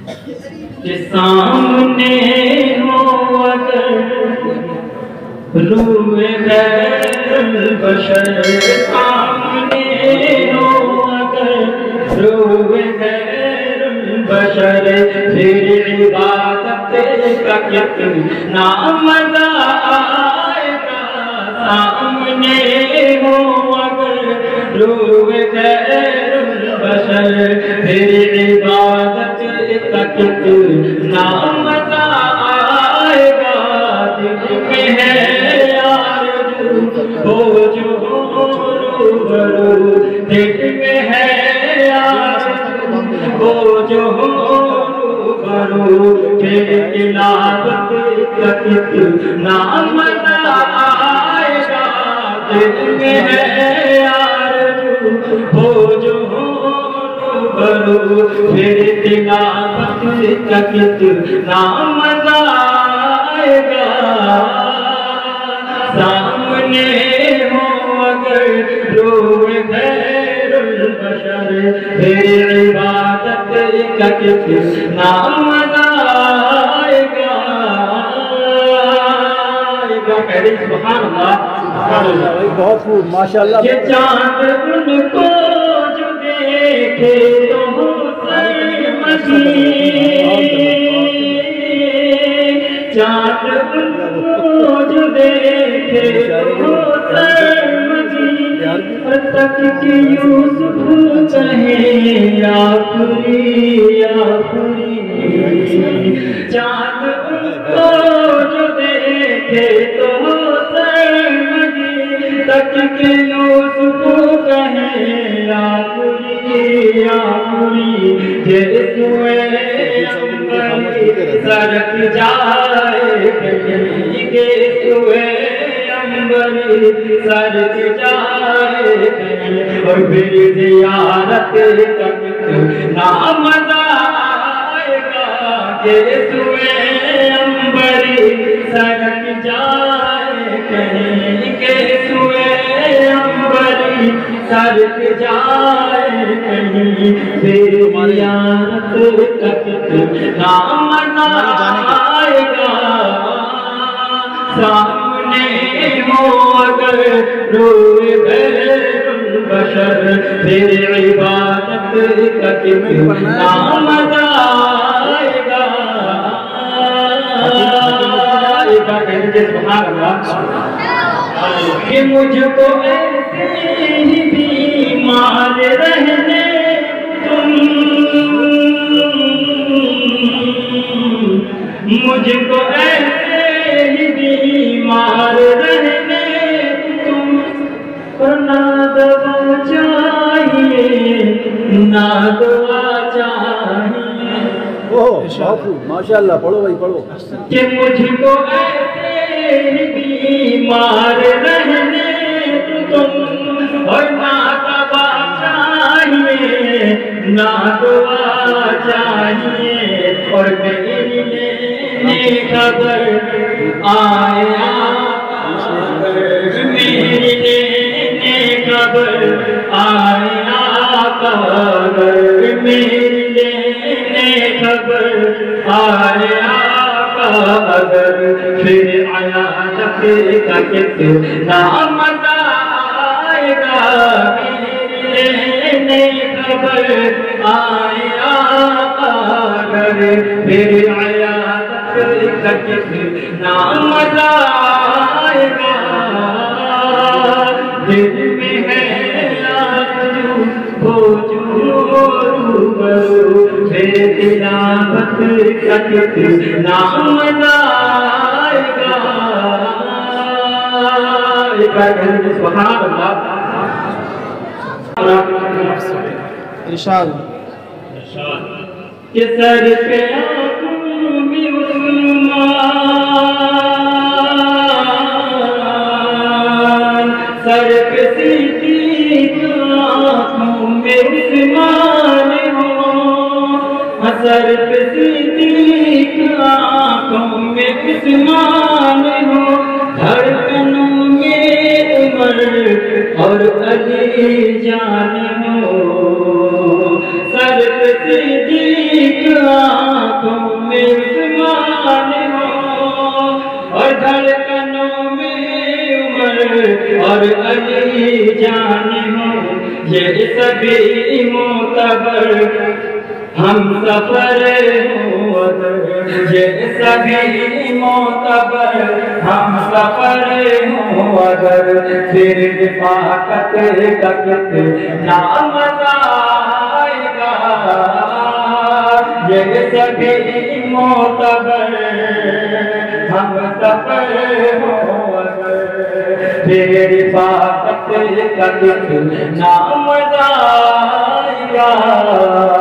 کہ سامنے ہو اگر روح غیر البشر، سامنے ہو اگر روح غیر البشر، پھر عبادت کا کتنا مزہ آئے گا۔ سامنے ہو اگر روح غیر البشر، پھر عبادت کا کتنا مزہ آئے گا۔ دل میں ہے آرزو ہو جو روبرو، دل میں ہے آرزو ہو جو روبرو، پھر تلاوت کا کتنا مزہ آئے گا۔ دل میں ہے آرزو ہو جو روبرو، پھر تلاوت کا کتنا مزہ آئے گا۔ سامنے ہو اگر روح غیر البشر، پھر عبادت کا کتنا مزہ آئے گا۔ سبحان اللہ، بہت خوب، ماشاءاللہ۔ یہ چاند ان کو جو دیکھے تو ہو سرمدی، چاند ان کو جو دیکھے تو ہو سرمدی، تک کہ یوسف کہے یا پوری یا پوری، چاند ان کو جو دیکھے تو ہو سرمدی، تک کہ یوسف کہے یا پوری یا پوری، جیسے امبری سرک جائے کہیں گے، سوئے امبری سرک جائے کہیں، اور پھر زیارت کا کتنا مزہ آئے گا۔ کہ سوئے امبری سرک جائے کہیں، کہ سوئے امبری سرک جائے کہیں، پھر زیارت کا کتنا مزہ آئے گا۔ سامنے ہو اگر روح غیر البشر، پھر عبادت کا کتنا مزہ آئے گا۔ سبحان اللہ، کہ مجھ کو ایسے ہی بیمار رہنے تم، مجھ کو ایسے ہی بیمار رہنے تم، پر نہ دوا چاہیے نہ دعا چاہیے۔ ماشاءاللہ، پڑھو بھائی پڑھو۔ کہ مجھ کو ایسے ہی بیمار رہنے تم، اور نہ دوا چاہیے نہ دعا چاہیے، اور میری لینے خبر آئے آقا، میری لینے خبر آئے آقا، میری لینے خبر آئے آقا، اگر پھر عیادت کا کتنا مزہ آئے گا۔ میری لینے خبر آئے آقا، اگر پھر عیادت کا کتنا مزہ آئے گا۔ دل میں ہے آرزو ہو جو روبرو، پھر تلاوت کا کتنا مزہ آئے گا۔ سبحان اللہ، ارشاد کہ سر پہ آنکھوں میں عثمان، سر پہ صدیق آنکھوں میں عثمان ہو، سر پہ صدیق آنکھوں میں عثمان ہو، دھڑکنوں میں عمر اور علی جان ہو، سر پہ صدیق میں عثمان ہو اور دھڑکنوں میں عمر اور علی جان ہو، یہ سبھی معتبر ہم سفر ہوں اگر، یہ سبھی معتبر ہم سفر ہوں اگر، پھر رفاقت کا کتنا مزہ آئے گا، یہ سبھی معتبر ہم سفر ہوں اگر، پھر رفاقت کا کتنا مزہ آئے گا۔